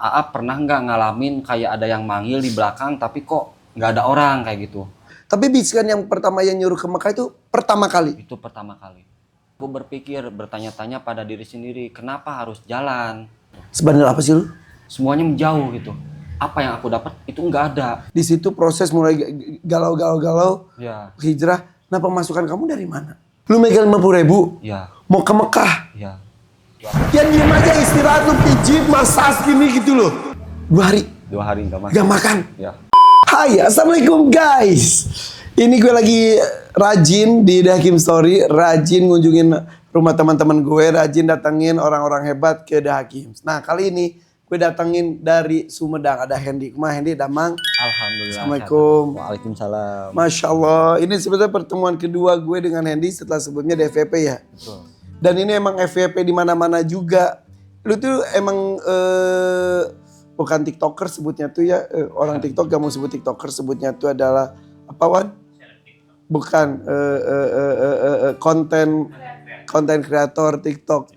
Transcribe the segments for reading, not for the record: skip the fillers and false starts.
AA pernah nggak ngalamin kayak ada yang manggil di belakang tapi kok nggak ada orang kayak gitu? Tapi bisikan yang pertama yang nyuruh ke Mekah itu pertama kali. Itu pertama kali. Aku berpikir, bertanya-tanya pada diri sendiri, kenapa harus jalan? Sebenarnya apa sih lu? Semuanya menjauh gitu. Apa yang aku dapat itu nggak ada. Di situ proses mulai galau-galau Ya, hijrah. Nah, pemasukan kamu dari mana? Lu megang 50.000 ya, mau ke Mekah. ya. Ya diem aja, istirahat lu, pijit, massage gini gitu loh. 2 hari 2 hari nggak makan. gak makan. Ya. Hai, assalamualaikum guys. Ini gue lagi rajin di The Hakim Story, rajin ngunjungin rumah teman-teman gue, rajin datengin orang-orang hebat ke The Hakim. Nah, kali ini gue datengin dari Sumedang, ada Hendy. Kemana Hendy? Damang. Alhamdulillah. Assalamualaikum. Waalaikumsalam. Masya Allah, ini sebenarnya pertemuan kedua gue dengan Hendy setelah sebelumnya di FVP ya. Betul. Dan ini emang FVP di mana-mana juga. Lu tuh emang bukan TikToker sebutnya tuh ya. Orang TikTok gak mau sebut TikToker, sebutnya tuh adalah apa, Wan? Bukan konten kreator TikTok.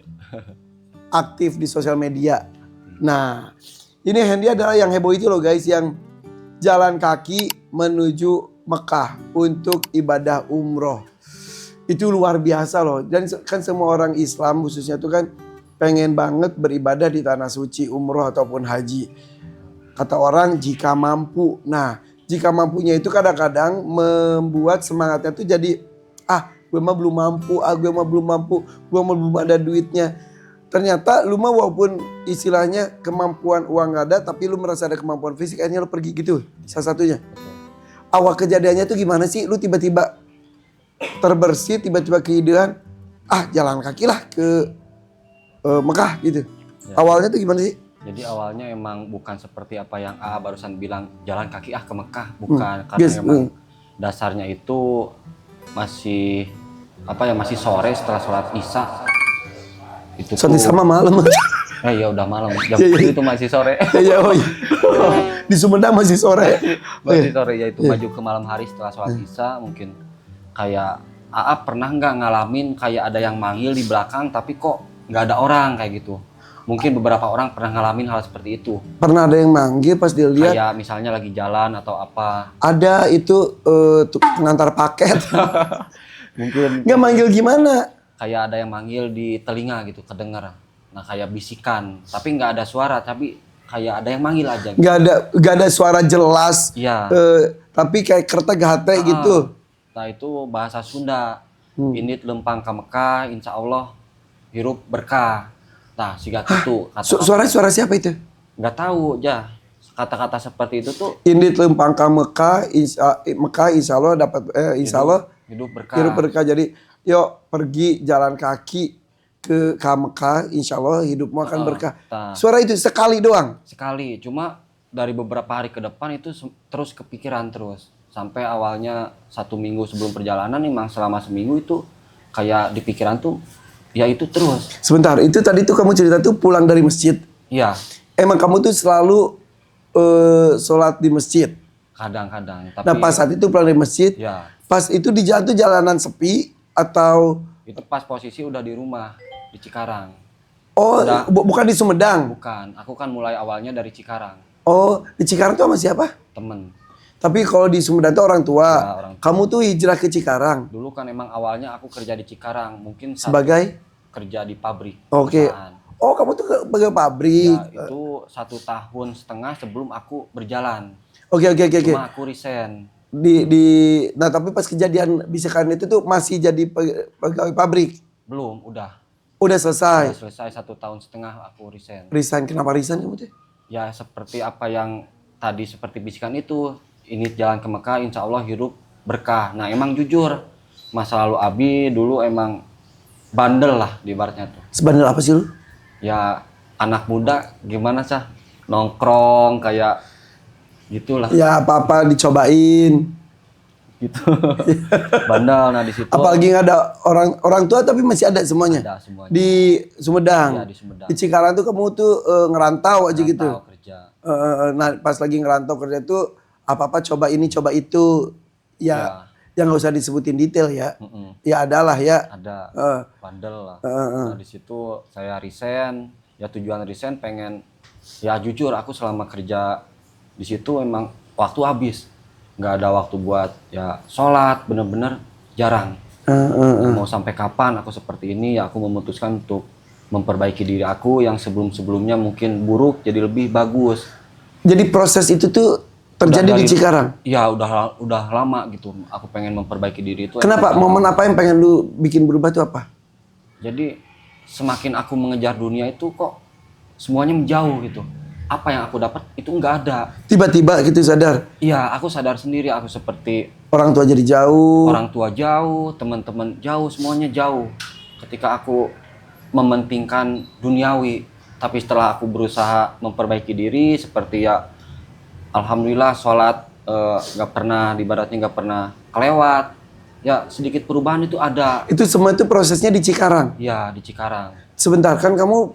Aktif di sosial media. Nah, ini Hendy adalah yang heboh itu loh guys, yang jalan kaki menuju Mekah untuk ibadah umroh. Itu luar biasa loh. Dan kan semua orang Islam khususnya tuh kan pengen banget beribadah di tanah suci, umroh ataupun haji. Kata orang jika mampu. Nah, jika mampunya itu kadang-kadang membuat semangatnya tuh jadi gue mah belum mampu, gue mah belum mampu, gue mah belum ada duitnya. Ternyata lu mah walaupun istilahnya kemampuan uang gak ada, tapi lu merasa ada kemampuan fisik, akhirnya lu pergi gitu. Salah satunya. Awal kejadiannya tuh gimana sih? Lu tiba-tiba terbersih, tiba-tiba keidean, jalan kaki lah ke Mekah gitu. Ya. Awalnya tuh gimana sih? Jadi awalnya emang bukan seperti apa yang AA barusan bilang jalan kaki ke Mekah, bukan. Karena Yes, emang dasarnya itu masih masih sore setelah sholat Isya. Itu Soalnya tuh, sama malam. ya udah malam, jam Iya, iya. itu masih sore. Oh iya. Di Sumedang masih sore. Masih sore, yaitu maju ke malam hari setelah sholat Isya. Mungkin kayak AA pernah nggak ngalamin kayak ada yang manggil di belakang tapi kok nggak ada orang kayak gitu. Mungkin beberapa orang pernah ngalamin hal seperti itu. Pernah ada yang manggil pas dia lihat. Kayak misalnya lagi jalan atau apa. Ada itu pengantar paket. Mungkin Nggak manggil gimana? kayak ada yang manggil di telinga gitu, kedenger. Nah kayak bisikan, tapi nggak ada suara, tapi kayak ada yang manggil aja. Nggak ada suara jelas. Iya. Tapi kayak kereta gahate gitu. Nah itu bahasa Sunda. Ini lempang ka Mekah, insya Allah hirup berkah. Nah siga gitu. Suara siapa itu? Nggak tahu ya. Kata-kata seperti itu tuh. Ini lempang ke Mekah, Mekah insya Allah dapat insya Allah hidup berkah. hirup berkah. Jadi yuk pergi jalan kaki ke Mekah, insya Allah hidupmu akan berkah. Nah. Suara itu sekali doang? Sekali, cuma dari beberapa hari ke depan itu terus kepikiran terus. Sampai awalnya 1 minggu sebelum perjalanan, memang selama seminggu itu kayak di pikiran tuh ya itu terus. Sebentar, itu tadi tuh kamu cerita tuh pulang dari masjid. Iya. Emang kamu tuh selalu sholat di masjid? Kadang-kadang. Tapi Nah pas saat itu pulang dari masjid, ya, pas itu di jalan tuh jalanan sepi atau? itu pas posisi udah di rumah, di Cikarang. Oh, bukan di Sumedang? Bukan, aku kan mulai awalnya dari Cikarang. Oh, di Cikarang tuh sama siapa? Temen. Tapi kalau di Sumedang tuh orang tua. Ya, orang tua. Kamu tuh hijrah ke Cikarang. Dulu kan emang awalnya aku kerja di Cikarang, mungkin Sebagai? kerja di pabrik. Oke. Perusahaan. Oh, kamu tuh ke pabrik. Ya, itu 1,5 tahun sebelum aku berjalan. Oke. Cuma aku resign. Nah tapi pas kejadian bisikan itu tuh masih jadi pegawai pabrik? Belum, udah. Udah selesai? Udah selesai 1,5 tahun aku resign. Resign, kenapa resign kamu tuh? Ya seperti apa yang tadi seperti bisikan itu. Ini jalan ke Mekah, insya Allah hidup berkah. Nah emang jujur, masa lalu Abi dulu emang bandel lah di ibaratnya tuh. Sebandel apa sih lu? Ya anak muda gimana sih? Nongkrong kayak gitulah. Ya apa-apa dicobain. Gitu. Bandel, nah di situ. Apalagi nggak ada orang tua tapi masih ada semuanya. Ada semuanya. Di Sumedang. Iya, di Sumedang. Di Cikarang tuh kamu tuh ngerantau aja gitu. Kerja. Nah pas lagi ngerantau kerja tuh apa-apa coba ini coba itu. Ya yang nggak usah disebutin detail ya. Ya adalah ya. Ada bandel lah. Nah di situ saya resign. Ya tujuan resign pengen Ya jujur aku selama kerja di situ emang waktu habis. Nggak ada waktu buat ya sholat, bener-bener jarang. Mau sampai kapan aku seperti ini, ya aku memutuskan untuk memperbaiki diri aku yang sebelum-sebelumnya mungkin buruk jadi lebih bagus. Jadi proses itu tuh terjadi di Cikarang. Iya, udah lama gitu. Aku pengen memperbaiki diri itu. Kenapa? Momen apa yang pengen lu bikin berubah tuh apa? Jadi semakin aku mengejar dunia itu kok semuanya menjauh gitu. Apa yang aku dapat itu nggak ada. Tiba-tiba gitu sadar. Iya, aku sadar sendiri aku seperti Orang tua jadi jauh. orang tua jauh, teman-teman jauh, semuanya jauh. Ketika aku mementingkan duniawi, tapi setelah aku berusaha memperbaiki diri, seperti ya, alhamdulillah sholat nggak pernah, ibaratnya nggak pernah kelewat. Ya sedikit perubahan itu ada. Itu semua itu prosesnya di Cikarang. Ya di Cikarang. Sebentar, kan kamu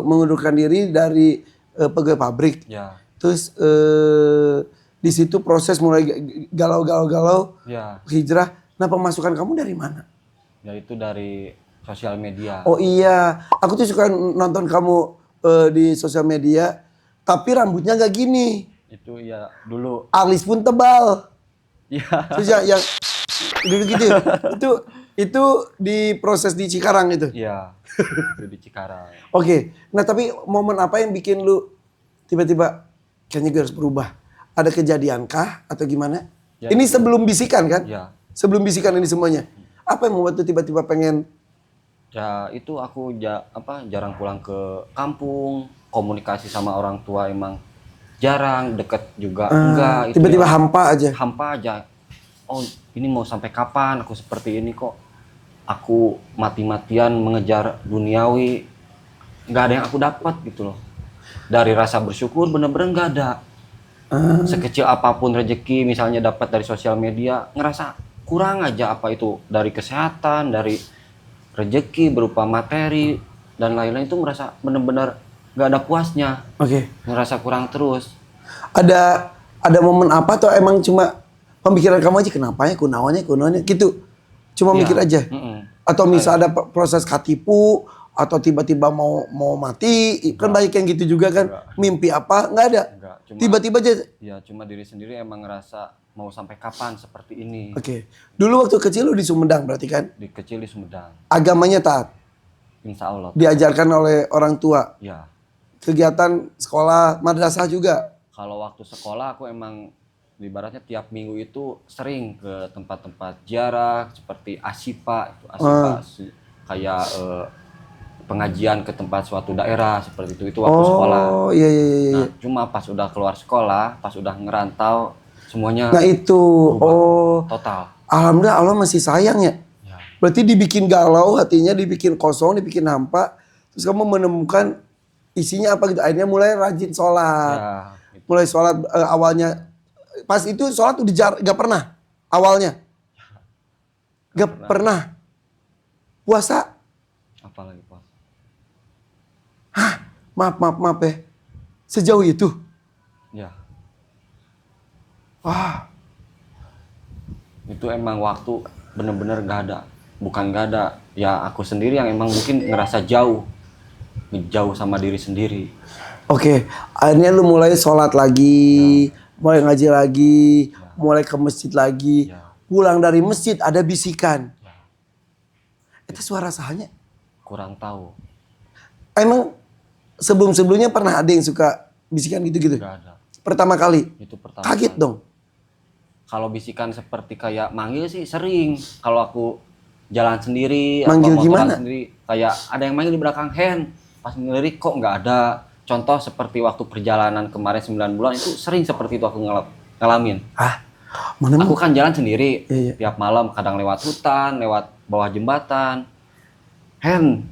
mengundurkan diri dari pegawai pabrik. Ya. Terus di situ proses mulai galau, Ya. hijrah. Nah, pemasukan kamu dari mana? Yaitu dari sosial media. Oh iya, aku tuh suka nonton kamu di sosial media, tapi rambutnya nggak gini. Itu ya dulu. Alis pun tebal. Ya. Terus yang dulu gitu. itu di proses di Cikarang itu. Iya. Itu di Cikarang. Oke. Nah, tapi momen apa yang bikin lu tiba-tiba kayaknya gue harus berubah? Ada kejadiankah atau gimana? Ya, ini sebelum bisikan kan? Ya. Sebelum bisikan ini semuanya. Apa yang membuat lu tiba-tiba pengen? Ya itu aku jarang pulang ke kampung, komunikasi sama orang tua emang jarang, deket juga enggak. Tiba-tiba hampa aja. Hampa aja. Oh ini mau sampai kapan aku seperti ini kok? Aku mati-matian mengejar duniawi, nggak ada yang aku dapat gitu loh. Dari rasa bersyukur bener-bener nggak ada. Sekecil apapun rezeki misalnya dapat dari sosial media, ngerasa kurang aja, apa itu dari kesehatan, dari rezeki berupa materi dan lain-lain, itu merasa bener-bener nggak ada puasnya. Oke. Ngerasa kurang terus. Ada momen apa atau emang cuma pemikiran kamu aja, kenapa ya kunaonnya gitu? Cuma Ya. mikir aja. Atau misal ada proses katipu atau tiba-tiba mau mati, kan banyak yang gitu juga kan. Mimpi apa? Nggak ada. Enggak, cuma Tiba-tiba aja. ya cuma diri sendiri emang ngerasa mau sampai kapan seperti ini. Oke. Dulu waktu kecil lu di Sumedang berarti kan? Di kecil di Sumedang. Agamanya taat. Insya Allah. Diajarkan oleh orang tua. Ya. Kegiatan sekolah, madrasah juga. Kalau waktu sekolah aku emang ibaratnya tiap minggu itu sering ke tempat-tempat ziarah seperti Asipa, kayak pengajian ke tempat suatu daerah seperti itu waktu sekolah. Oh iya. Nah, cuma pas udah keluar sekolah, pas udah ngerantau, semuanya Nah itu, total. Alhamdulillah Allah masih sayang ya. Ya. Berarti dibikin galau hatinya, dibikin kosong, dibikin hampa. Terus kamu menemukan isinya apa gitu. Akhirnya mulai rajin sholat. Ya, gitu. Mulai sholat awalnya. Pas itu sholat udah gak pernah awalnya. Gak pernah. Puasa. Apalagi puasa. Maaf ya. Sejauh itu. Ya. Wah. Itu emang waktu bener-bener gak ada. Bukan gak ada. Ya aku sendiri yang emang mungkin ngerasa jauh sama diri sendiri. Oke. Akhirnya lu mulai sholat lagi. Mulai ngaji lagi. Mulai ke masjid lagi. Pulang dari masjid ada bisikan. Itu suara sahanya. Kurang tahu. Emang sebelum-sebelumnya pernah ada yang suka bisikan gitu-gitu? Gak ada. Pertama kali? Itu pertama. Kaget kali. dong. Kalau bisikan seperti kayak manggil sih sering. Kalau aku jalan sendiri, manggil atau gimana? Sendiri, kayak ada yang manggil di belakang Hen. Pas ngelirik kok nggak ada. Contoh seperti waktu perjalanan kemarin 9 bulan itu sering seperti itu aku ngalamin. Mana Aku kan jalan sendiri. Iya. Tiap malam kadang lewat hutan, lewat bawah jembatan. Hen,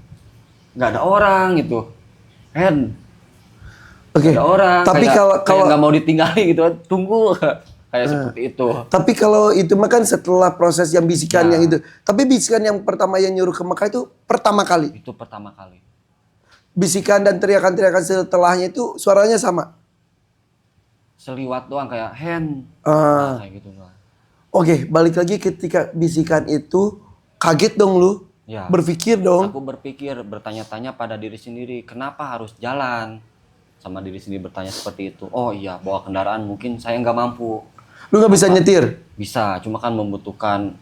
nggak ada orang gitu. Hen, Oke. ada orang. Tapi kayak kalau nggak mau ditinggali gitu, tunggu kayak seperti itu. Tapi kalau itu mah kan setelah proses yang bisikan Ya. yang itu. Tapi bisikan yang pertama yang nyuruh ke Mekah itu pertama kali. Itu pertama kali. Bisikan dan teriakan-teriakan setelahnya itu suaranya sama. Seliwat doang kayak Hen. Kayak gitu doang. Oke, balik lagi ketika bisikan itu kaget dong lu. Ya. Berpikir dong. Aku berpikir, bertanya-tanya pada diri sendiri, kenapa harus jalan sama diri sendiri bertanya seperti itu. Oh iya, bawa kendaraan mungkin saya nggak mampu. Lu nggak bisa nyetir? Bisa, cuma kan membutuhkan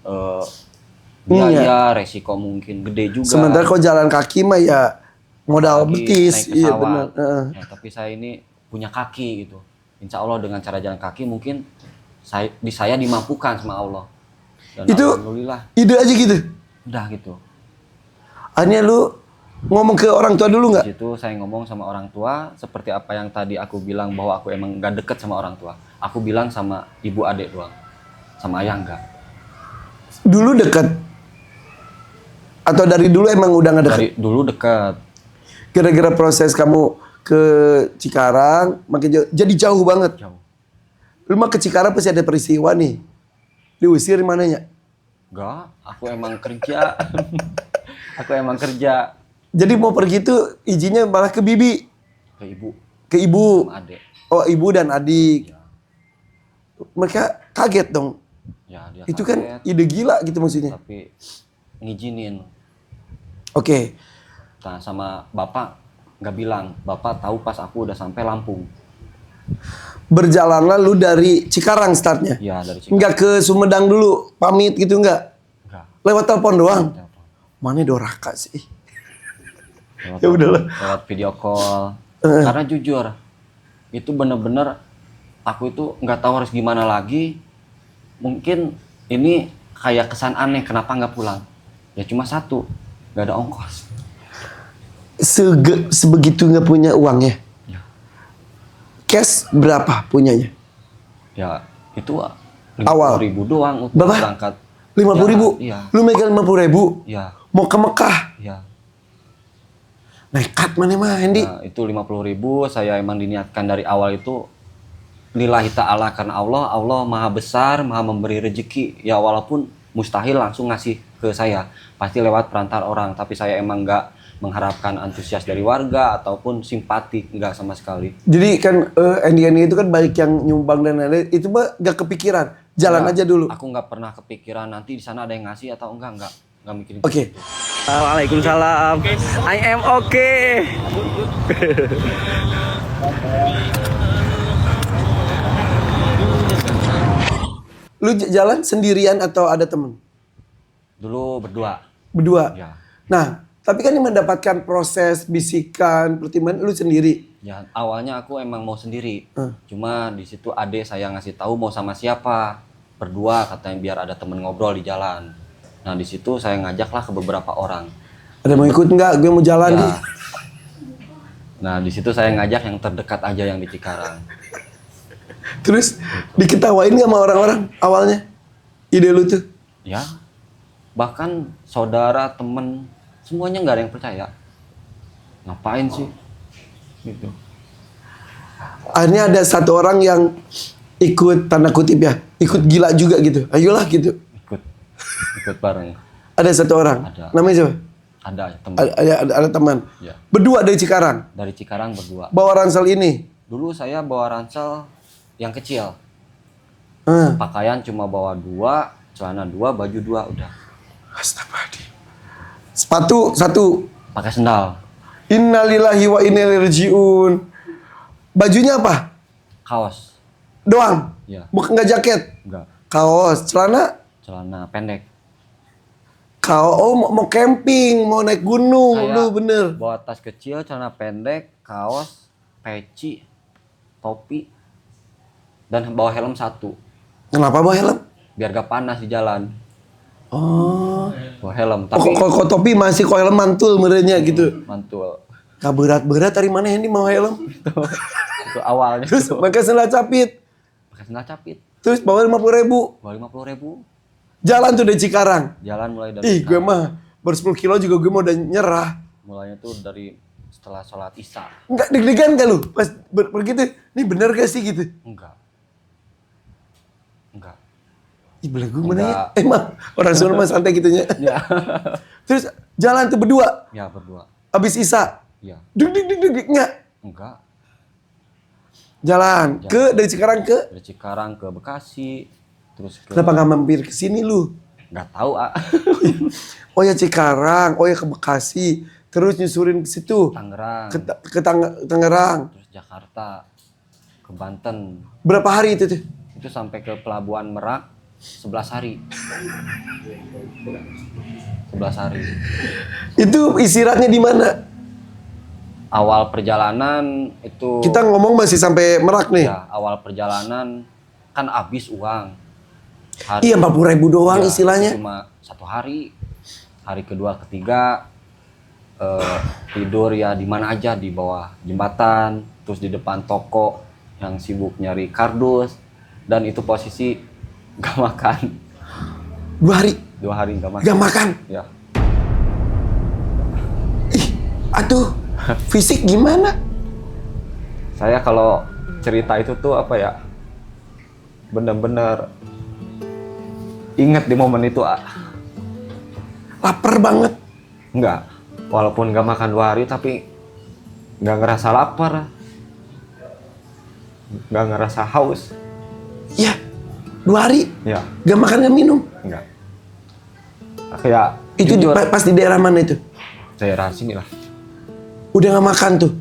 biaya, resiko mungkin gede juga. Sementara kau jalan kaki mah ya modal Apalagi betis. naik Iya pesawat. benar. Nah, tapi saya ini punya kaki gitu. Insya Allah dengan cara jalan kaki mungkin saya dimampukan sama Allah. Dan Itu alhamdulillah ide aja gitu. udah gitu. Akhirnya lu ngomong ke orang tua dulu nggak? Di situ saya ngomong sama orang tua seperti apa yang tadi aku bilang bahwa aku emang gak deket sama orang tua. Aku bilang sama ibu adik doang. Sama ayah enggak. Dulu dekat? Atau dari dulu emang udah nggak dekat? Dari dulu dekat. Gara-gara proses kamu ke Cikarang makin jauh, jadi jauh banget. Jauh. Lu mah ke Cikarang pasti ada peristiwa nih. Diusir mananya? Enggak, aku emang kerja. Aku emang kerja. Jadi mau pergi tuh izinnya malah ke bibi, Ke ibu ke ibu. sama adik. Oh, ibu dan adik. Ya, Mereka kaget dong. ya dia Itu kan kaget, ide gila gitu maksudnya. tapi ngizinin. Oke. Nah, sama bapak nggak bilang. Bapak tahu pas aku udah sampai Lampung. Berjalanlah lu dari Cikarang startnya. Ya, dari Cikarang. Enggak ke Sumedang dulu, pamit gitu enggak? Enggak. Lewat telepon doang. Telepon. Mana doraka sih? Lewat Ya udahlah. lewat video call. Karena jujur, itu bener-bener aku itu nggak tahu harus gimana lagi. Mungkin ini kayak kesan aneh kenapa nggak pulang. Ya cuma satu, nggak ada ongkos. Sebegitu nggak punya uangnya. Ya, Cash berapa punyanya? ya itu Awal. 50.000 doang untuk Berapa? berangkat. 50.000. Iya. Lu megang 50.000. Ya, Mau ke Mekah. ya. Nekat mana mah Hendy. Nah, itu 50.000 saya emang diniatkan dari awal itu lillahi ta'ala karena Allah maha besar, maha memberi rezeki. Ya walaupun mustahil langsung ngasih ke saya, pasti lewat perantara orang. Tapi saya emang nggak mengharapkan antusias dari warga ataupun simpati, nggak sama sekali. Jadi kan Hendy itu kan baik yang nyumbang dan lain-lain. Itu mah gak kepikiran. Jalan Nggak, aja dulu. Aku nggak pernah kepikiran nanti di sana ada yang ngasih atau nggak mikirin. Oke. Waalaikumsalam. I am okay. Lu jalan sendirian atau ada temen? Dulu berdua. Berdua. Ya. Nah, tapi kan yang mendapatkan proses bisikan, pertimbangan lu sendiri. Ya, awalnya aku emang mau sendiri. Cuma di situ ade saya ngasih tahu mau sama siapa. Berdua katanya biar ada temen ngobrol di jalan. Nah, di situ saya ngajaklah ke beberapa orang. Ada mau ikut nggak? Gue mau jalan nih. Ya. Nah, di situ saya ngajak yang terdekat aja yang di Cikarang. Terus diketawain nggak sama orang-orang awalnya? Ide lu tuh? Ya. Bahkan saudara, temen, semuanya nggak ada yang percaya. Ngapain sih? Gitu. Akhirnya ada satu orang yang ikut tanda kutip ya, ikut gila juga gitu. Ayolah gitu. Ikut bareng. Ada satu orang. Ada. Namanya siapa? Ada temen. Ada teman. Ya. Berdua dari Cikarang. Dari Cikarang berdua. Bawa ransel ini. Dulu saya bawa ransel yang kecil. Ah. Pakaian cuma bawa 2, celana 2, baju 2 udah. Astagfirullahaladzim. Sepatu satu. Pakai sendal. Innalillahi wa inna ilaihi rajiun. Bajunya apa? Kaos. Doang. Ya. Bukan nggak jaket. Enggak. Kaos, celana. Celana pendek. Oh mau camping, mau naik gunung, Kayak lu bener. bawa tas kecil, celana pendek, kaos, peci, topi, dan bawa helm 1. Kenapa bawa helm? Biar gak panas di jalan. Oh. Bawa helm, Oh, tapi kok topi masih kok helm mantul merenya gitu. mantul. Gak berat-berat dari mana ini mau helm? Itu awalnya. Terus tuh. pakai sendal capit. Pakai sendal capit. Terus bawa 50.000. Bawa 50.000. Jalan tuh dari Cikarang. Jalan mulai dari Ih, gue mah baru 10 kilo juga gue mau udah nyerah. mulainya tuh dari setelah sholat isya. Enggak deg-degan gak lu? Pas pergi tuh, ini bener gak sih gitu? Enggak. Ih, belagu mana ya? Enggak. Emang orang Sunda mah santai gitunya. Ya. Terus jalan tuh berdua. Ya berdua. Abis Isa. Ya. Deg-deg enggak. Enggak. Jalan ke dari Cikarang ke. Dari Cikarang ke Bekasi, terus ke Kenapa nggak mampir ke sini lu? nggak tahu ah. Oh ya Cikarang, oh ya ke Bekasi, terus nyusurin ke situ, Tangerang, ke Tangerang. terus Jakarta ke Banten. Berapa hari itu tuh? Itu sampai ke Pelabuhan Merak 11 hari. 11 hari. Itu istirahatnya di mana? Awal perjalanan itu Kita ngomong masih sampai Merak nih. ya, awal perjalanan kan habis uang. Iya 40.000 doang Ya, istilahnya. cuma 1 hari. Hari kedua, ketiga tidur ya di mana aja, di bawah jembatan, terus di depan toko yang sibuk nyari kardus, dan itu posisi gak makan 2 hari 2 hari gak makan. gak makan. Ya, Aduh, fisik gimana? saya kalau cerita itu tuh apa ya, bener-bener inget di momen itu. Lapar banget. Enggak, walaupun gak makan 2 hari tapi gak ngerasa lapar, gak ngerasa haus. Ya, 2 hari Ya, gak makan gak minum. enggak. Kayak Itu jujur, pas di daerah mana itu? daerah sini lah. Udah gak makan tuh.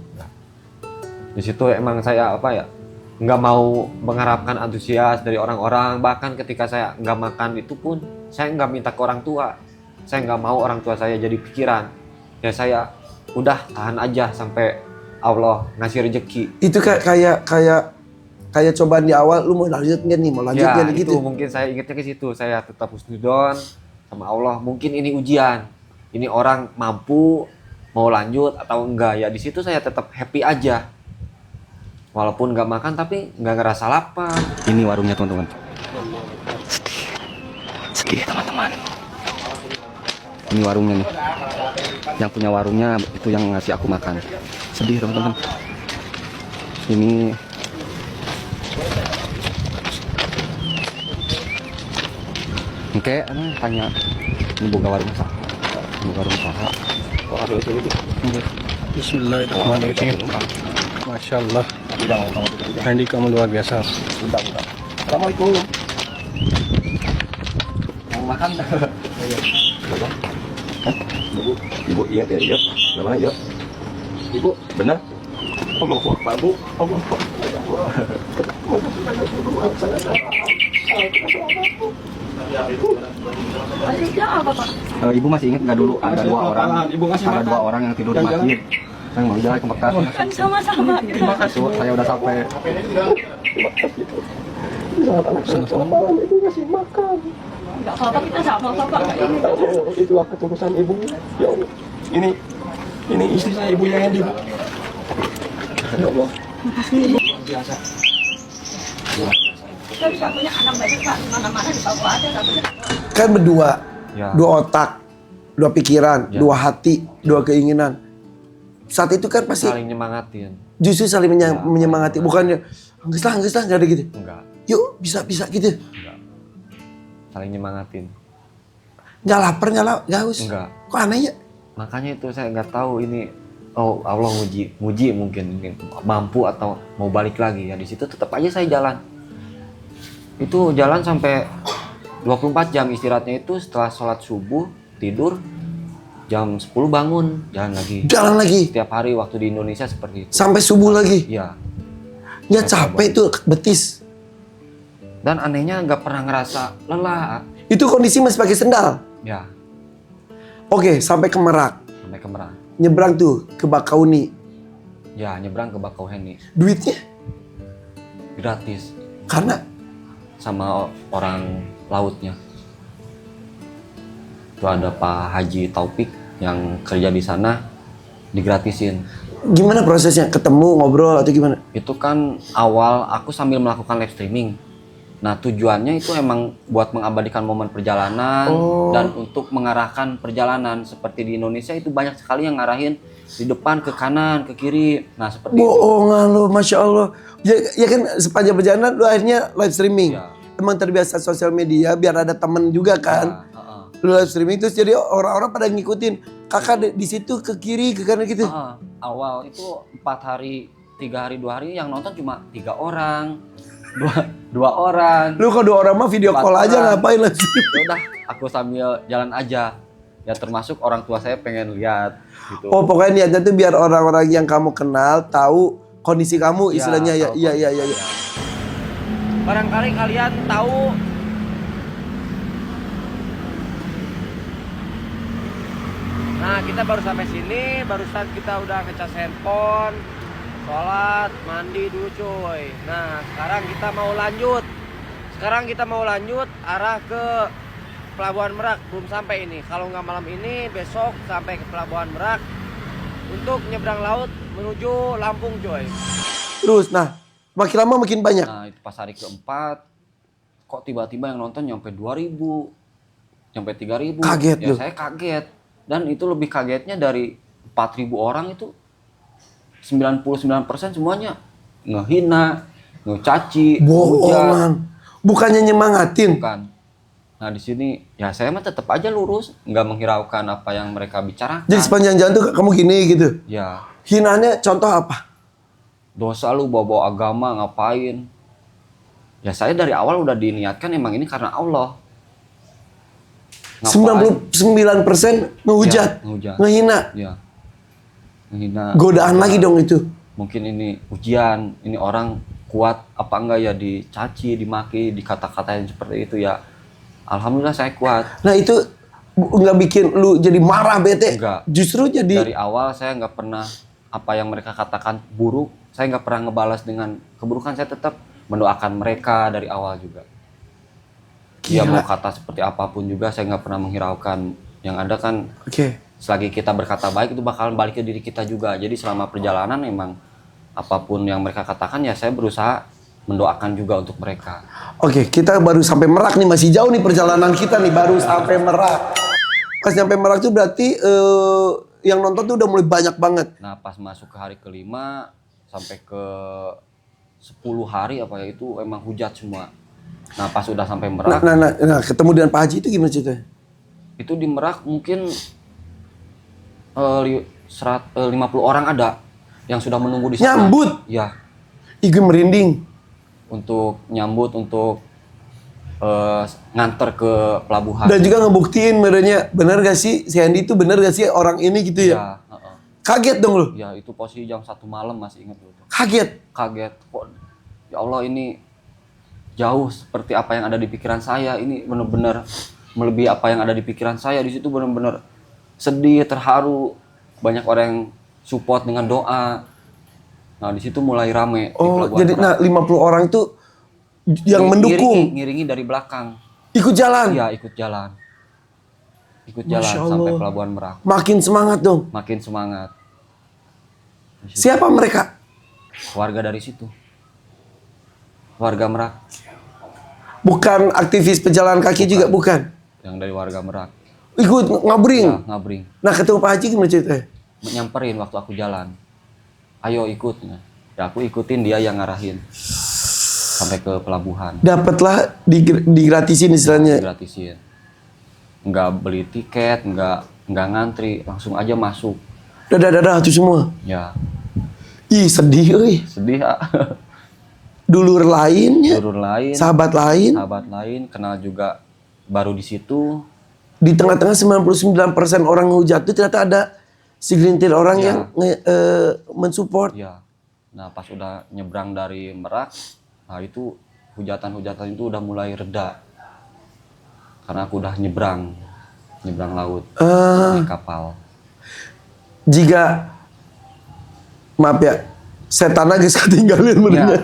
Di situ emang saya apa ya, nggak mau mengharapkan antusias dari orang-orang. Bahkan ketika saya nggak makan itu pun saya nggak minta ke orang tua. Saya nggak mau orang tua saya jadi pikiran. Ya saya udah tahan aja sampai Allah ngasih rezeki. Itu kayak cobaan di awal, lu mau lanjut nggak nih? Mau lanjut Ya nggak itu gitu? mungkin saya ingetnya ke situ. Saya tetap husnudon sama Allah. Mungkin ini ujian. Ini orang mampu mau lanjut atau enggak. Ya di situ saya tetap happy aja. Walaupun nggak makan tapi nggak ngerasa lapar. Ini warungnya teman-teman. Sedih teman-teman. Ini warungnya nih. Yang punya warungnya itu yang ngasih aku makan. Sedih teman-teman. Ini oke, tanya ini buka warung sah. Buka warung sah. Oh, ada itu. Bismillahirrahmanirrahim. Masya Allah. Handi kamu luar biasa. Assalamualaikum. Mau makan? Ibu iya ya, iya. Gimana ya? Ibu benar? Allahu Akbar, Bu. Allahu Akbar. Ibu masih ingat nggak dulu ada 2 orang? Ada 2 orang yang tidur di masjid. Yang mau jalan ke Mekah. Kan sama-sama. Terima kasih, saya udah sampai. Enggak apa-apa, kita sama-sama Pak. Itulah ketulusan ibu. Ya Allah. Ini istri saya, ibu yang Hendi, Bu. Ya Allah. Biasa. Kita bisa punya anak banyak Pak, mana-mana di Papua ada satunya. Kan berdua, Ya. 2 otak, 2 pikiran, Ya. 2 hati, 2 keinginan. Saat itu kan pasti Saling nyemangatin. justru saling Ya. menyemangati, bukannya enggak lah, nggak ada gitu. Enggak, Yuk, bisa gitu. enggak. Saling nyemangatin. Nggak lapar, nggak haus. Enggak. Kok aneh ya? Makanya itu saya nggak tahu ini. Oh, Allah muji mungkin mampu atau mau balik lagi. Ya di situ tetap aja saya jalan. Itu jalan sampai 24 jam istirahatnya itu setelah sholat subuh tidur, jam 10 bangun jalan lagi. Jalan lagi Setiap hari waktu di Indonesia seperti itu. sampai subuh lagi. Iya. Nggak capek tuh betis. Dan anehnya nggak pernah ngerasa lelah. Itu kondisi masih pakai sendal. Ya, Oke, sampai ke Merak. sampai ke Merak. Nyebrang tuh ke Bakauni. Ya, nyebrang ke Bakauheni Duitnya gratis karena sama orang lautnya. Itu ada Pak Haji Taufik yang kerja di sana, digratisin. gimana prosesnya? Ketemu, ngobrol atau gimana? Itu kan awal aku sambil melakukan live streaming. Nah, tujuannya itu emang buat mengabadikan momen perjalanan dan untuk mengarahkan perjalanan. Seperti di Indonesia itu banyak sekali yang ngarahin di depan, ke kanan, ke kiri. Nah, seperti itu. Bohongan lo, Masya Allah. Ya kan sepanjang perjalanan lu akhirnya live streaming. Ya. Emang terbiasa sosial media biar ada temen juga kan. Ya, heeh. Lu live streaming terus jadi orang-orang pada ngikutin. Kakak di situ ke kiri, ke kanan gitu. Awal itu 4 hari, 3 hari, 2 hari yang nonton cuma 3 orang, dua orang. Lu kalau 2 orang mah video Empat call aja orang. ngapain live streaming? Ya udah, aku sambil jalan aja. Ya termasuk orang tua saya pengen lihat gitu. Oh pokoknya niatnya tuh biar orang-orang yang kamu kenal tahu kondisi kamu istilahnya ya. tahu Iya iya kondisi iya. saya. Barangkali kalian tahu Nah, kita baru sampai sini, barusan kita udah ngecas handphone, sholat, mandi dulu cuy. Nah, sekarang kita mau lanjut arah ke Pelabuhan Merak. Belum sampai ini. Kalau nggak malam ini, besok sampai ke Pelabuhan Merak untuk nyebrang laut menuju Lampung cuy. Terus, nah, makin lama makin banyak. Nah, itu pas hari keempat, kok tiba-tiba yang nonton nyampe 2.000, nyampe 3.000. Kaget ya lu. Saya kaget. Dan itu lebih kagetnya dari 4.000 orang itu 99% semuanya ngehina, ngecaci, hujat. Bohongan. Bukannya nyemangatin. Bukan. Nah, di sini ya saya mah tetap aja lurus, nggak menghiraukan apa yang mereka bicarakan. Jadi sepanjang jalan tuh kamu gini gitu. Ya, Hinaannya contoh apa? dosa lu bawa agama ngapain? Ya saya dari awal udah diniatkan emang ini karena Allah. 99% ngehujat, Ya, ngehujat. ngehina. Ya. Menghina. Godaan lagi dong itu. Mungkin ini ujian, ini orang kuat apa enggak ya dicaci, dimaki, dikata-katain seperti itu ya. Alhamdulillah saya kuat. Nah itu nggak bikin lu jadi marah bete? Enggak. Justru jadi Dari awal saya nggak pernah apa yang mereka katakan buruk, saya nggak pernah ngebalas dengan keburukan. Saya tetap mendoakan mereka dari awal juga. Dia Gila. mau kata seperti apapun juga saya nggak pernah menghiraukan. Yang ada kan Oke. selagi kita berkata baik itu bakalan balik ke diri kita juga. Jadi selama perjalanan memang apapun yang mereka katakan ya saya berusaha mendoakan juga untuk mereka. Oke, kita baru sampai Merak nih, masih jauh nih perjalanan kita nih, baru sampai Merak. Pas nyampe Merak tuh berarti yang nonton tuh udah mulai banyak banget. Nah pas masuk ke hari kelima sampai ke 10 hari apa ya itu emang hujat semua. Nah pas udah sampai Merak Nah, ketemu dengan Pak Haji itu gimana ceritanya? itu di Merak mungkin 50 orang ada yang sudah menunggu di sana. Nyambut? Ya, Ih, gue merinding. untuk nyambut, untuk nganter ke pelabuhan. Dan juga ngebuktiin bener gak sih si Hendy itu bener gak sih orang ini gitu ya? Ya, heeh. Kaget dong lu. Ya itu posisi jam 1 malam masih ingat gitu. Kaget. Kaget kok ya Allah ini jauh seperti apa yang ada di pikiran saya. Ini benar-benar melebihi apa yang ada di pikiran saya. Di situ benar-benar sedih, terharu. Banyak orang yang support dengan doa. Nah, di situ mulai rame di Oh, Pelabuhan jadi Merak. 50 orang itu yang mendukung Ngiringi dari belakang. ikut jalan. Iya, ikut jalan. Ikut jalan Masya sampai Allah. Pelabuhan Merak. Makin semangat dong. Makin semangat. Siapa mereka? Warga dari situ. Warga Merak. Bukan aktivis pejalan kaki juga, bukan. Yang dari warga Merak. Ikut ngabring. Ya, ngabring. Nah, ketemu Pak Haji gimana ceritanya? Nyamperin waktu aku jalan. Ayo ikut. Ya aku ikutin, dia yang ngarahin. Sampai ke pelabuhan. Dapatlah digratisin istilahnya. Gratisin. Nggak beli tiket, nggak ngantri, langsung aja masuk. Dadah tuh semua. Ya, Ih, sedih euy. sedih ya. Dulur lain ya. Turun lain, Sahabat lain. sahabat lain, kenal juga baru di situ. Di tengah-tengah 99% orang ngehujat itu ternyata ada segelintir orang Ya. yang mensupport. Ya. Nah, pas udah nyebrang dari Merak, nah itu hujatan-hujatan itu udah mulai reda. Karena aku udah nyebrang laut, naik kapal. Jika maaf ya, setan geus ketinggalan benernya.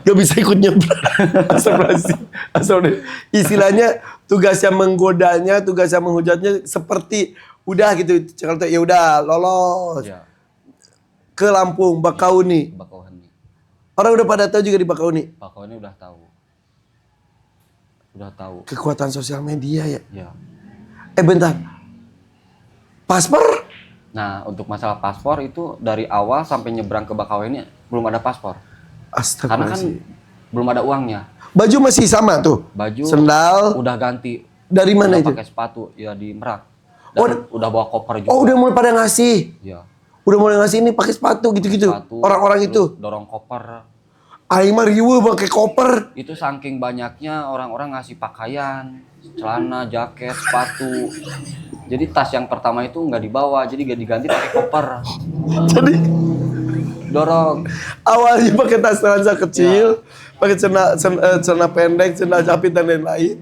Gak bisa ikut nyebrang. Asal istilahnya tugas yang menggodanya, tugas yang menghujatnya seperti udah gitu. Kalau ya udah lolos Ya, ke Lampung, Bakauni. Bakauheni. Orang udah pada tahu juga di Bakauni. Bakauheni udah tahu. Udah tahu. Kekuatan sosial media ya. Ya. Bentar. Paspor? Nah, untuk masalah paspor itu dari awal sampai nyebrang ke Bakauheni belum ada paspor. Karena kan Astagfirullahaladzim. belum ada uangnya. Baju masih sama tuh. Baju Sendal. udah ganti. Dari mana Udah itu? pakai sepatu ya di Merak. Dan udah bawa koper juga. Oh, udah mulai pada ngasih. Ya. Udah mulai ngasih ini pakai sepatu gitu-gitu. Sepatu, Orang-orang itu. terus dorong koper. Aing mah riweuh pakai koper. Itu saking banyaknya orang-orang ngasih pakaian, celana, jaket, sepatu. Jadi tas yang pertama itu nggak dibawa, jadi gak diganti pakai koper. Jadi dorong. Awalnya pakai tas transa kecil, pakai celana pendek, celana jepit dan lain-lain.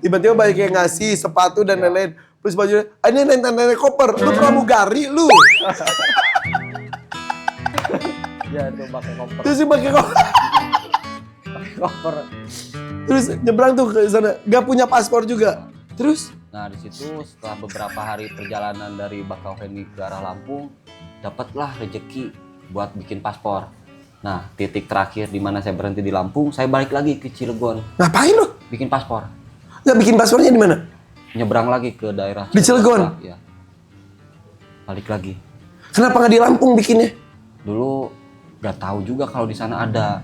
Tiba-tiba banyak yang ngasih sepatu dan lain-lain. Terus bajunya, ini nenek koper. Lu pramugari lu. Ya itu pakai koper. Terus dia pakai koper. Koper. Terus nyebrang tuh ke sana, gak punya paspor juga. Terus? Nah di situ setelah beberapa hari perjalanan dari Bakauheni ke arah Lampung, dapatlah rezeki buat bikin paspor. Nah titik terakhir di mana saya berhenti di Lampung, saya balik lagi ke Cilegon. Ngapain lu? Bikin paspor. Nggak bikin paspornya di mana? Nyebrang lagi ke daerah Di Cilegon? Ya. Balik lagi. Kenapa nggak di Lampung bikinnya? Dulu nggak tahu juga kalau di sana ada.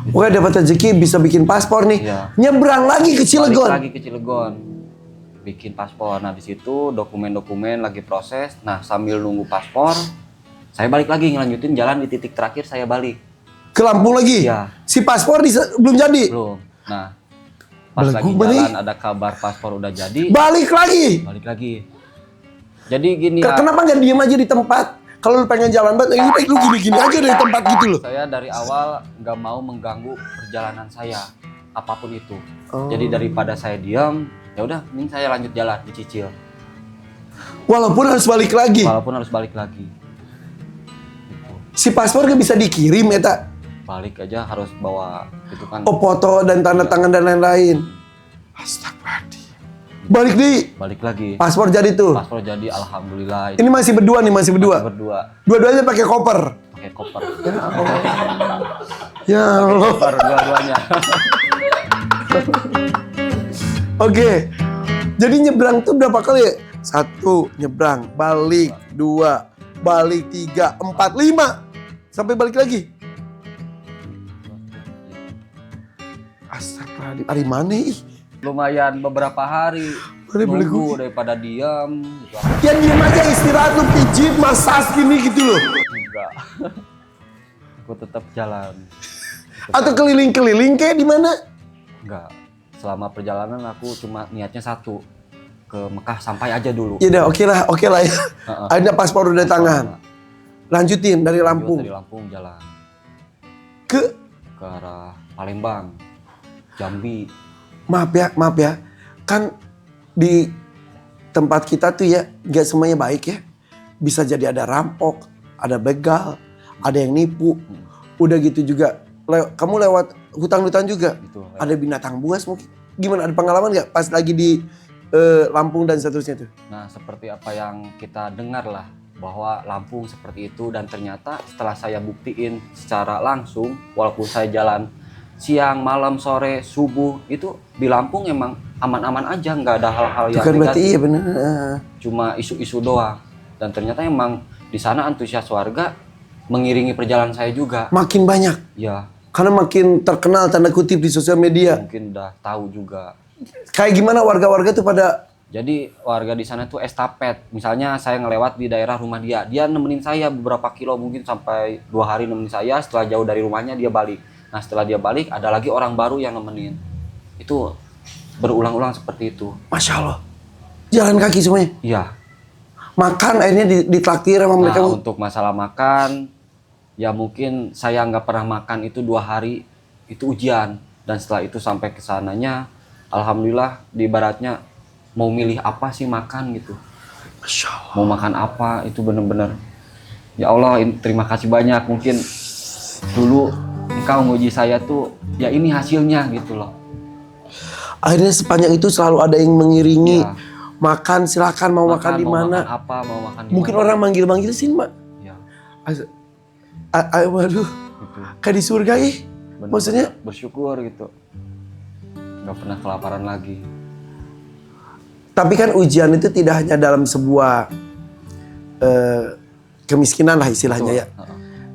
Pokoknya dapat rezeki bisa bikin paspor nih. Iya. Nyebrang lagi ke Cilegon. Balik lagi ke Cilegon. Bikin paspor. Nah di situ dokumen-dokumen lagi proses. Nah sambil nunggu paspor, saya balik lagi ngelanjutin jalan di titik terakhir saya balik. Ke Lampung lagi? Iya. Si paspor belum jadi? Belum. Nah pas Belagu lagi balik. jalan ada kabar paspor udah jadi. Balik lagi? Balik lagi. Jadi gini Kenapa nggak diem aja di tempat? Kalau lu pengen jalan banget, lu gini-gini aja dari tempat gitu loh. saya dari awal nggak mau mengganggu perjalanan saya apapun itu. Oh. Jadi daripada saya diam, ya udah mending saya lanjut jalan dicicil. Walaupun harus balik lagi. Walaupun harus balik lagi. Gitu. Si paspor gak bisa dikirim ya tak? Balik aja harus bawa itu kan. Oh foto dan tanda tangan dan lain-lain. Astagfirullahaladzim. Balik nih. Balik lagi. Paspor jadi tuh. Paspor jadi alhamdulillah. Ini masih berdua nih, masih berdua. Masih berdua. Dua-duanya pakai koper. Pakai koper. Ya Allah. Koper dua-duanya. Oke. Jadi nyebrang tuh berapa kali ya? 1 nyebrang, balik 2, balik 3, 4, 5 sampai balik lagi. Astagfirullahaladzim. Hari mana ih? Lumayan beberapa hari. Boleh, boleh Nunggu daripada diam. Gitu. Ya diem aja istirahat lu pijit, masas gini gitu loh. Enggak. Aku tetap jalan. Atau keliling-keliling kayak di mana? Enggak. Selama perjalanan aku cuma niatnya satu. Ke Mekah sampai aja dulu. Ya udah oke lah ya. Ada paspor udah tangan. Lanjutin dari Lampung. Dari Lampung jalan Ke ke arah Palembang, Jambi. maaf ya. Kan di tempat kita tuh ya gak semuanya baik ya. Bisa jadi ada rampok, ada begal, ada yang nipu. Udah gitu juga kamu lewat hutan-hutan juga. Gitu, Ada binatang buas mungkin. Gimana, ada pengalaman gak pas lagi di Lampung dan seterusnya tuh? Nah, seperti apa yang kita dengar lah bahwa Lampung seperti itu, dan ternyata setelah saya buktiin secara langsung, walaupun saya jalan siang, malam, sore, subuh, itu di Lampung emang aman-aman aja, nggak ada hal-hal yang Bukan berarti negatif. iya bener. Cuma isu-isu doang. Dan ternyata emang di sana antusias warga mengiringi perjalanan saya juga. Makin banyak. Ya, Karena makin terkenal tanda kutip di sosial media. mungkin udah tahu juga. Kayak gimana warga-warga tuh pada Jadi warga di sana tuh estafet. Misalnya saya ngelewat di daerah rumah dia nemenin saya beberapa kilo, mungkin sampai 2 hari nemenin saya. Setelah jauh dari rumahnya dia balik. Nah setelah dia balik ada lagi orang baru yang nemenin. Itu berulang-ulang seperti itu. Masya Allah. Jalan kaki semuanya. Iya. Makan akhirnya ditraktir sama mereka. Nah untuk masalah makan, ya mungkin saya nggak pernah makan itu 2 hari, itu ujian. Dan setelah itu sampai ke sananya, alhamdulillah di baratnya mau milih apa sih makan gitu. Masya Allah. Mau makan apa itu bener-bener. Ya Allah, terima kasih banyak. Mungkin dulu engkau nguji saya tuh, ya ini hasilnya gitu loh. Akhirnya sepanjang itu selalu ada yang mengiringi. Iya. Makan silakan mau makan di mau mana. makan apa, mau makan di Mungkin mana. orang manggil-manggil sini, Mbak. Ya, Waduh, gitu. kayak di surga ih. Bener-bener Maksudnya bersyukur gitu. Nggak pernah kelaparan lagi. tapi kan ujian itu tidak hanya dalam sebuah kemiskinan lah istilahnya ya. Betul.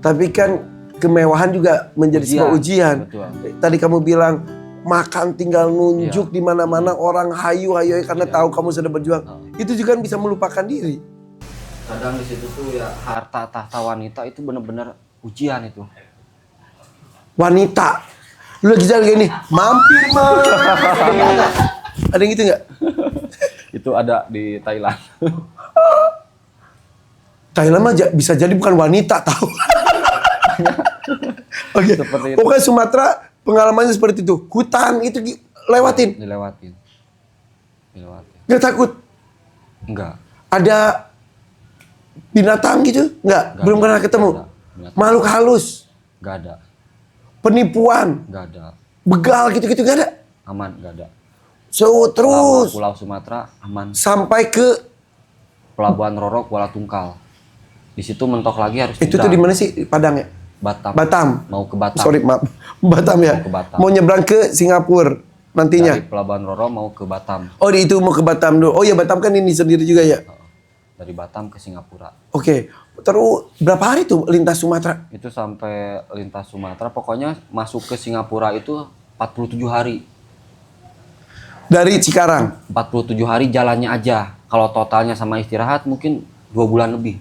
Tapi kan kemewahan juga menjadi sebuah ujian. Betul. Tadi kamu bilang makan tinggal nunjuk di mana-mana, orang hayu karena tahu kamu sudah berjuang. Itu juga kan bisa melupakan diri. Kadang di situ tuh ya harta tahta wanita itu bener-bener ujian itu. Wanita, lu lagi jalan kayak gini, mampir mah. Ada yang gitu nggak? Itu ada di Thailand. Thailand mah bisa jadi bukan wanita tahu. Oke. Seperti itu. Pokoknya Sumatera pengalamannya seperti itu. Hutan itu lewatin. Dilewatin. Nggak takut. Enggak. Ada binatang gitu? Nggak. Belum pernah ketemu. Nggak ada. Binatang. Makhluk halus. Enggak ada. Penipuan. Enggak ada. Begal gitu-gitu nggak ada. Aman, enggak ada. So terus Pulau Sumatera aman. sampai ke Pelabuhan Roro, Kuala Tungkal. Di situ mentok lagi harus itu tuh di mana sih? Padang ya? Batam. Batam. Mau ke Batam. Sorry maaf. Batam ya. Mau ke Batam. Mau nyebrang ke Singapura nantinya. Dari Pelabuhan Roro mau ke Batam. Oh di itu mau ke Batam dulu. Oh ya Batam kan ini sendiri juga ya. Dari Batam ke Singapura. Oke. Terus berapa hari tuh lintas Sumatera? Itu sampai lintas Sumatera. Pokoknya masuk ke Singapura itu 47 hari. Dari Cikarang. 47 hari jalannya aja. Kalau totalnya sama istirahat mungkin 2 bulan lebih.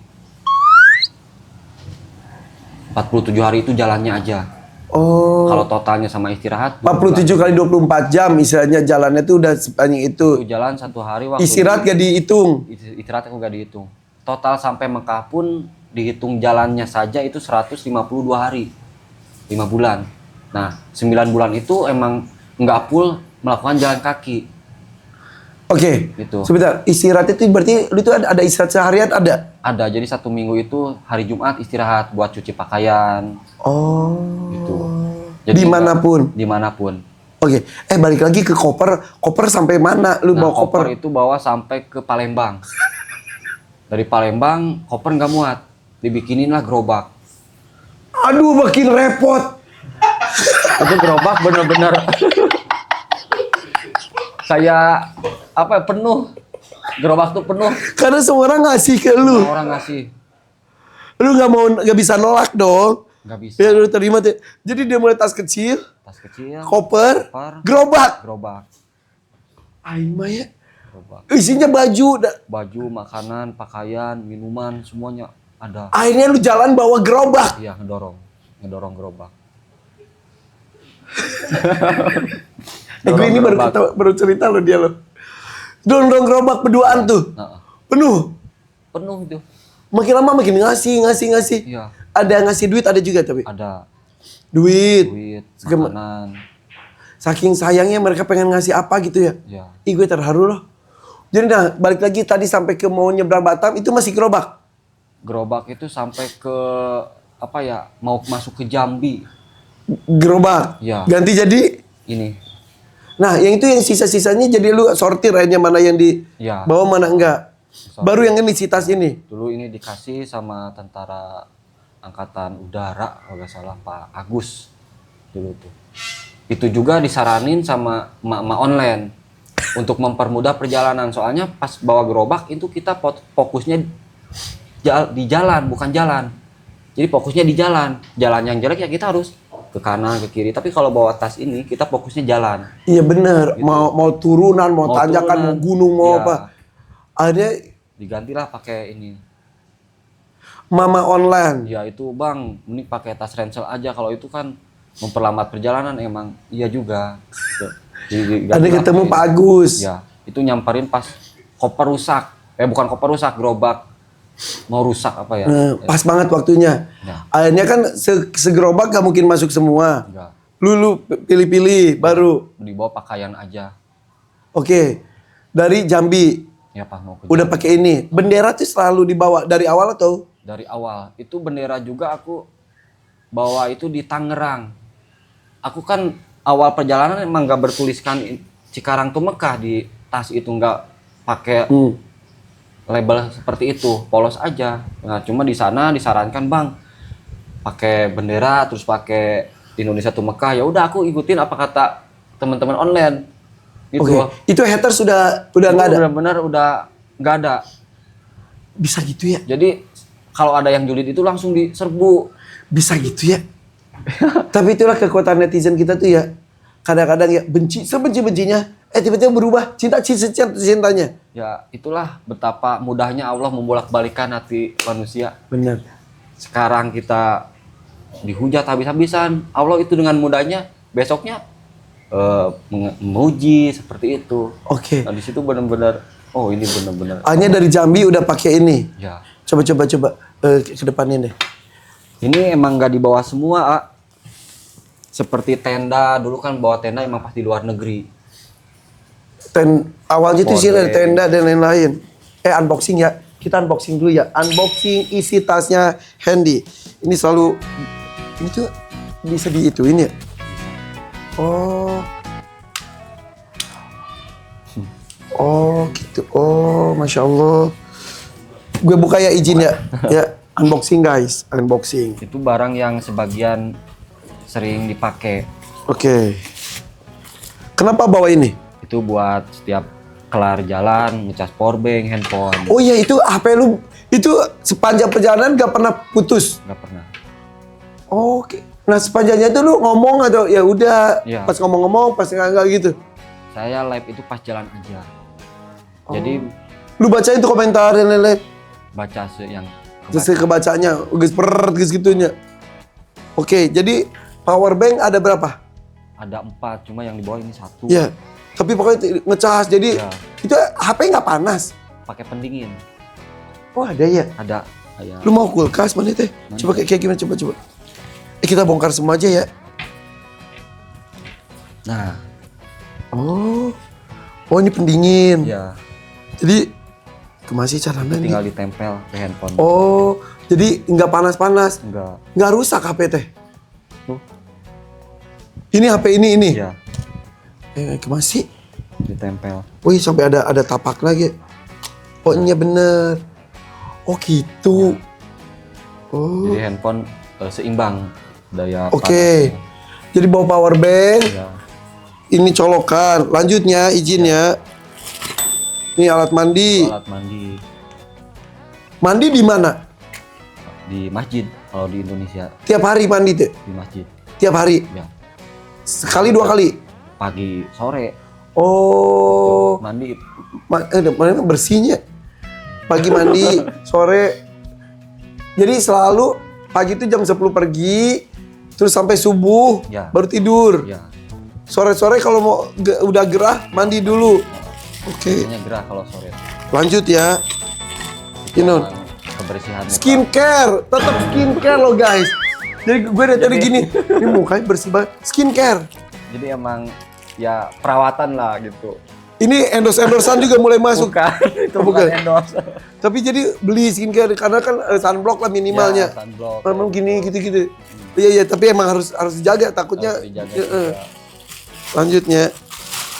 47 hari itu jalannya aja. Oh. Kalau totalnya sama istirahat 47 kali 24 jam istilahnya jalannya tuh udah sepanjang itu. itu jalan 1 hari waktu Istirahat gak dihitung. istirahat aku gak dihitung. Total sampai Mekah pun dihitung jalannya saja itu 152 hari. 5 bulan. Nah, 9 bulan itu emang nggak full melakukan jalan kaki. Oke. Gitu. Sebentar, istirahat itu berarti lu itu ada istirahat seharian ada? Ada, jadi 1 minggu itu hari Jumat istirahat buat cuci pakaian. Oh. Gitu. Dimanapun. Dimanapun. Oke. Balik lagi ke koper. Koper sampai mana? Lu Nah, bawa koper? koper itu bawa sampai ke Palembang. Dari Palembang, koper nggak muat. Dibikinin lah gerobak. Aduh, makin repot. Itu gerobak bener-bener kayak apa ya, penuh. Gerobak tuh penuh. Karena semua orang ngasih ke lu. Orang ngasih. Lu nggak bisa nolak dong. Nggak bisa. Ya lu terima tuh. Jadi dia mulai tas kecil, Tas kecil, koper, koper, gerobak. gerobak. Aing mah ya. Gerobak. Isinya baju. Baju, makanan, pakaian, minuman, semuanya ada. Akhirnya lu jalan bawa gerobak. Iya, ngedorong gerobak. Gue ini baru cerita lo dia lo. Dorong gerobak berduaan tuh. Nah, Penuh. penuh itu. Makin lama makin ngasih. Iya, Ada ngasih duit ada juga tapi. ada Duit. duit, makanan. Saking sayangnya mereka pengen ngasih apa gitu ya. Iya. Ih gue terharu loh. Jadi nah balik lagi tadi sampai ke mau nyebrang Batam itu masih gerobak. Gerobak itu sampai ke apa ya? Mau masuk ke Jambi. Gerobak. Iya. Ganti jadi. Ini. Nah yang itu yang sisa-sisanya jadi lu sortir akhirnya mana yang di Iya. bawah mana enggak. Baru yang ini si tas ini. Dulu ini dikasih sama tentara angkatan udara kalau nggak salah Pak Agus dulu tuh. Itu juga disaranin sama emak-emak online untuk mempermudah perjalanan. Soalnya pas bawa gerobak itu kita fokusnya di jalan bukan jalan. Jadi fokusnya di jalan. Jalan yang jelek ya kita harus ke kanan ke kiri. Tapi kalau bawa tas ini kita fokusnya jalan. Iya bener. Gitu. Mau turunan, mau tanjakan, mau gunung, mau Iya. apa. Ada Digantilah pakai ini. mama online. Ya itu bang, mending pakai tas ransel aja. Kalau itu kan memperlambat perjalanan emang. Iya juga. Ada ketemu Pak Agus. Ya, itu nyamperin pas koper rusak. Bukan koper rusak, gerobak mau rusak apa ya? Nah, pas banget waktunya. Ya. Akhirnya kan segerobak gak mungkin masuk semua. Enggak. Lu pilih-pilih baru. Dibawa pakaian aja. Oke. Dari Jambi Ya pas mau ke udah pakai ini. Bendera tuh selalu dibawa dari awal atau? dari awal. Itu bendera juga aku bawa itu di Tangerang. Aku kan awal perjalanan emang nggak bertuliskan Cikarang tuh Mekah di tas itu, nggak pakai label seperti itu, polos aja. Nah, cuma di sana disarankan bang pakai bendera terus pakai Indonesia tuh Mekah. Ya udah aku ikutin apa kata teman-teman online. Gitu. Oke. Itu haters sudah nggak ada. Benar-benar udah nggak ada. Bisa gitu ya? Jadi kalau ada yang julid itu langsung diserbu. Bisa gitu ya? Tapi itulah kekuatan netizen kita tuh ya. Kadang-kadang ya benci, sebenci-bencinya. Tiba-tiba berubah cintanya. Ya itulah betapa mudahnya Allah membolak-balikan hati manusia. Benar. Sekarang kita dihujat habis-habisan. Allah itu dengan mudahnya besoknya memuji seperti itu. Oke. Nah di situ benar-benar, oh ini benar-benar. Hanya dari Jambi udah pakai ini. Ya. Coba. ke depannya deh? Ini emang nggak dibawa semua, A. Seperti tenda, dulu kan bawa tenda emang pas di luar negeri. Awalnya tuh sih ada Powerbank. tenda dan lain-lain. Unboxing ya. Kita unboxing dulu ya. Unboxing isi tasnya Handy. Ini selalu ini tuh bisa diituin ya. Oh. Oh gitu. Oh, Masya Allah. Gue buka ya, izin ya. Ya, unboxing guys. Unboxing. Itu barang yang sebagian sering dipakai. Oke. Kenapa bawa ini? Itu buat setiap kelar jalan, ngecas powerbank, handphone. Oh iya, itu HP lu itu sepanjang perjalanan gak pernah putus. Nggak pernah. Oke. Nah, sepanjangnya itu lu ngomong atau ya udah Iya. pas ngomong-ngomong, pas enggak gitu. Saya live itu pas jalan aja. Jadi Lu bacain tuh komentar dan lain-lain. baca yang Sesuai kebacanya, guys guys gitunya. Oke, jadi power bank ada berapa? ada 4, cuma yang di bawah ini 1. Ya. Tapi pokoknya ngecas, jadi Ya. itu HP nggak panas. Pakai pendingin. Oh ada ya. Ada kayak Lu mau kulkas mana teh? Coba kayak gimana coba. Kita bongkar semua aja ya. Nah, Oh ini pendingin. ya Jadi masih caranya nih. tinggal ditempel ke handphone. Oh, jadi nggak panas-panas, Enggak. nggak rusak HP teh. Tuh. Ini HP ini. Iya, Masih. ditempel. Wih, sampai ada tapak lagi. Oh, iya bener. Oh gitu. Oh, Jadi handphone seimbang daya oke. panasnya. Jadi bawa power bank. Iya. Ini colokan. Lanjutnya izinnya. Ini alat mandi. Alat mandi Mandi di mana? di masjid kalau di Indonesia, Tiap hari mandi teh. di masjid. Tiap hari. Ya, Sekali 2 kali. pagi sore Oh, mandi. mana bersihnya? Pagi mandi, sore. Jadi selalu pagi itu jam 10 pergi, terus sampai subuh, Ya. baru tidur. Ya, Sore-sore kalau mau udah gerah, mandi dulu. Oke, biasanya gerah kalau sore. lanjut ya. Ini Yang kebersihan muka. skincare, tetap skincare loh guys. Jadi gue dari tadi gini, ini mukanya bersih banget. Skincare. Jadi emang ya perawatan lah gitu. Ini endorse-endorsean juga mulai masuk. Itu Oh, bukan. bukan endorse. Tapi jadi beli skincare karena kan sunblock lah minimalnya. Ya, sunblock. Memang gini gitu-gitu. Iya, tapi emang harus dijaga takutnya. Harus dijaga Ya, juga. Lanjutnya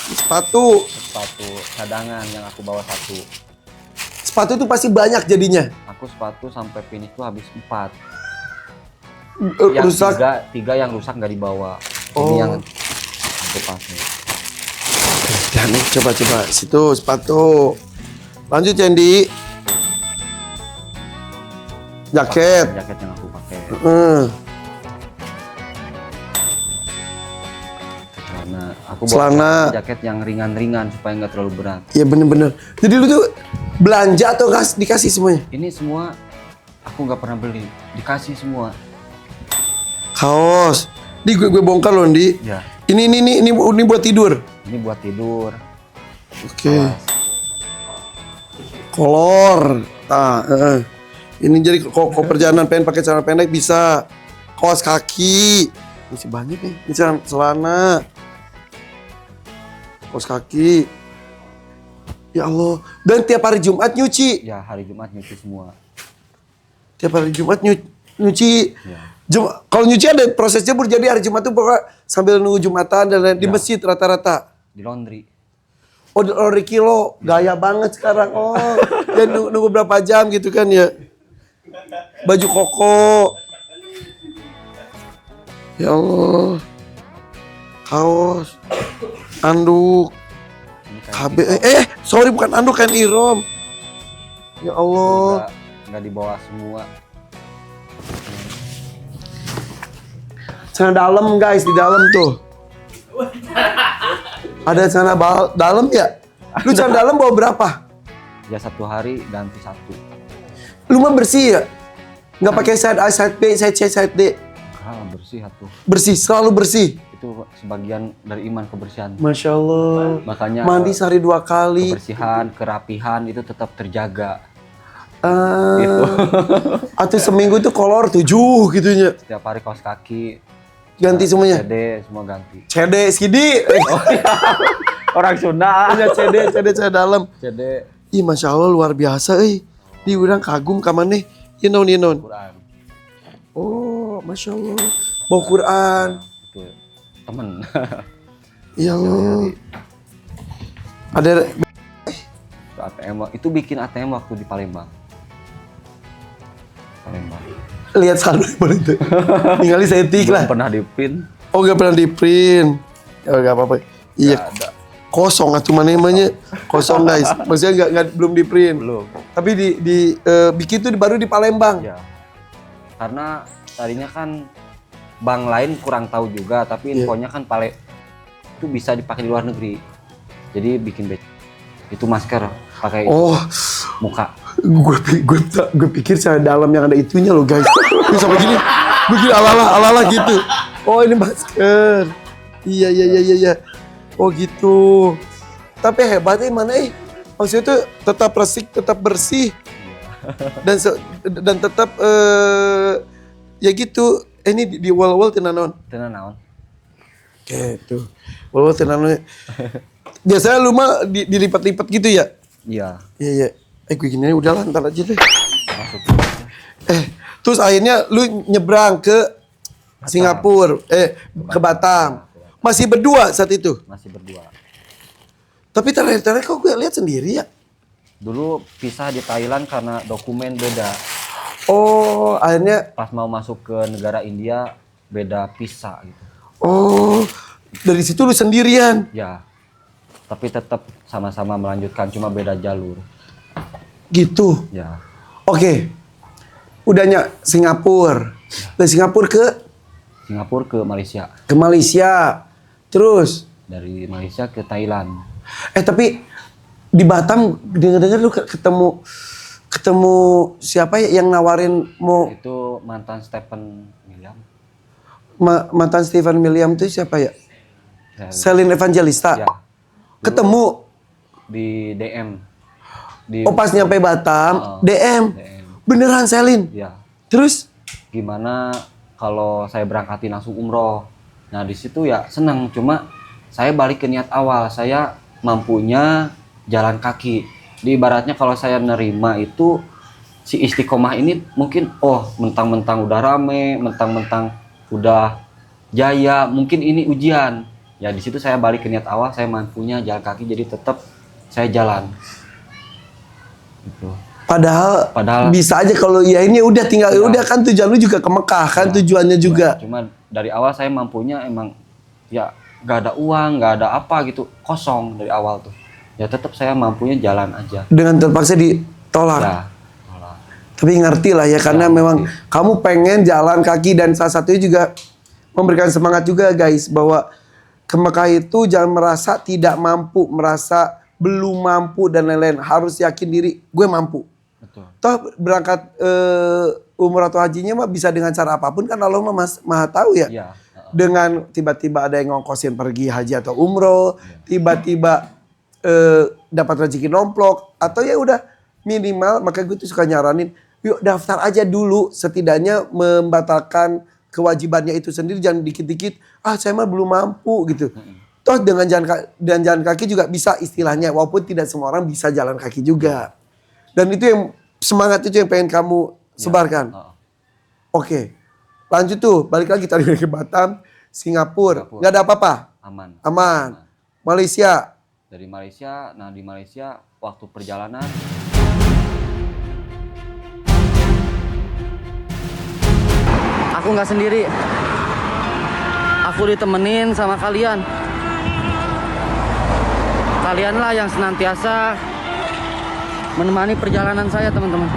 sepatu. Sepatu cadangan yang aku bawa 1. Sepatu itu pasti banyak jadinya. Aku sepatu sampai finish tuh habis 4. Yang Rusak. tiga yang rusak nggak dibawa. Oh. Ini yang aku pakai. Dan coba situ sepatu. Lanjut Yandy. Jaket. Jaket yang aku pakai. Celana. Aku bawa Celana. jaket yang ringan-ringan supaya nggak terlalu berat. Iya bener-bener. Jadi lu tuh belanja atau dikasih semuanya? Ini semua aku nggak pernah beli, dikasih semua. Kaos. Di gue bongkar loh, Di. Ya. Ini buat tidur. Ini buat tidur. Oke. Kolor. Ini jadi kok perjalanan pengen pakai celana pendek bisa. Kaos kaki. Masih banyak nih. Ini celana. Kaos kaki. Ya Allah. Dan tiap hari Jumat nyuci. Ya, hari Jumat nyuci semua. Tiap hari Jumat nyuci. Ya. Kalau nyuci ada proses jemur, jadi hari Jumat tuh pokoknya sambil nunggu Jumatan dan lain di masjid rata-rata. Di laundry. Oh, di laundry kilo, gaya banget sekarang. Oh, dan nunggu berapa jam gitu kan ya. Baju koko. Ya Allah. Kaos. Anduk. Ini kayak KB. Sorry bukan anduk, kan irom. Ya Allah. nggak dibawa semua. Celana dalam guys, di dalam tuh. Ada celana dalam ya? Lu celana dalam bawa berapa? Ya 1 hari ganti 1. Lu mah bersih ya? Nggak pakai side A, side B, side C, side D. Bersih atuh. Bersih, selalu bersih. Itu sebagian dari iman kebersihan. Masya Allah. Makanya Mandi sehari 2 kali. kebersihan, kerapihan itu tetap terjaga. Gitu. Atau seminggu tuh kolor 7 gitu ya. Setiap hari kaos kaki Ganti semuanya. CD semua ganti. CD, CD. Orang Sunda. Punya CD dalam. CD Ih, Masya Allah luar biasa Di orang kagum ka maneh. Ieu naon. Quran. Oh, Masya Allah. Bawa Quran. Itu temen. Ya Allah. Ada Itu ATM itu bikin ATM waktu di Palembang. lihat saldo mana itu. Ningali setik lah. Belum pernah di print. Oh, gak pernah di print. Oh, gak apa-apa. Iya. Kosong atuh namanya. Kosong guys. Maksudnya belum di print. Belum. Tapi bikin tuh baru di Palembang. Ya. Karena tadinya kan bank lain kurang tahu juga, tapi infonya kan itu bisa dipakai di luar negeri. Jadi bikin itu masker pakai muka. Gue pikir saya dalam yang ada itunya loh guys. Terus sama gini, gue kira ala-ala gitu. Oh, ini masker. Iya. Oh gitu. Tapi hebatnya mana maksudnya tuh tetap resik, tetap bersih. Dan tetap ya gitu. Ini di wall-wall tenan naon. Gitu. Wall-wall tenan naon. Biasanya lu mah dilipat-lipat gitu ya? Iya. Iya. Gue gini udah lah, ntar aja deh. Masuk. Terus akhirnya lu nyebrang ke Singapura, ke Batam. Masih berdua saat itu? Masih berdua. Tapi terakhir kok gue lihat sendiri ya? Dulu pisah di Thailand karena dokumen beda. Oh, akhirnya Pas mau masuk ke negara India beda visa gitu. oh, dari situ lu sendirian. Ya. Tapi tetap sama-sama melanjutkan, cuma beda jalur. Gitu. Ya. Oke. Udahnya Singapura. Dari Singapura ke Singapura ke Malaysia. Terus Dari Malaysia ke Thailand. tapi di Batam dengar-dengar lu ketemu siapa ya yang nawarin mau Itu mantan Stephen William. mantan Stephen William itu siapa ya? Ya, Selin Evangelista. ya. Ketemu. Di DM. Di Pas nyampe Batam, DM. DM. Beneran Selin. Ya. Terus Gimana kalau saya berangkatin langsung umroh? Nah di situ ya senang. Cuma saya balik ke niat awal. Saya mampunya jalan kaki. Di ibaratnya kalau saya nerima itu si istiqomah ini mungkin mentang-mentang udah rame, mentang-mentang udah jaya, mungkin ini ujian. Ya di situ saya balik ke niat awal, saya mampunya jalan kaki, jadi tetap saya jalan. Gitu. Padahal bisa aja kalau ya ini udah tinggal udah kan tujuan lu juga ke Mekah kan tujuannya juga. Cuma dari awal saya mampunya emang ya gak ada uang, gak ada apa gitu, kosong dari awal tuh. Ya tetap saya mampunya jalan aja. Dengan terpaksa ditolak. Ya. Tapi ngerti lah ya karena memang kamu pengen jalan kaki dan salah satunya juga memberikan semangat juga guys bahwa ke Mekah itu jangan merasa tidak mampu, merasa belum mampu dan lain-lain. Harus yakin diri, gue mampu. Betul. Toh berangkat umrah atau hajinya mah bisa dengan cara apapun kan Allah mah maha tahu ya. Iya. Dengan tiba-tiba ada yang ngongkosin pergi haji atau umroh, tiba-tiba dapat rezeki nomplok atau ya udah minimal, maka gue tuh suka nyaranin, yuk daftar aja dulu setidaknya membatalkan kewajibannya itu sendiri, jangan dikit-dikit saya mah belum mampu gitu. Toh dengan jalan kaki juga bisa istilahnya, walaupun tidak semua orang bisa jalan kaki juga. Dan itu yang semangat itu yang pengen kamu sebarkan. Oke. Lanjut tuh, balik lagi tadi ke Batam, Singapura. Nggak ada apa-apa? Aman. Malaysia. Dari Malaysia, nah di Malaysia waktu perjalanan Aku nggak sendiri. Aku ditemenin sama kalian. Kalianlah yang senantiasa menemani perjalanan saya, teman-teman.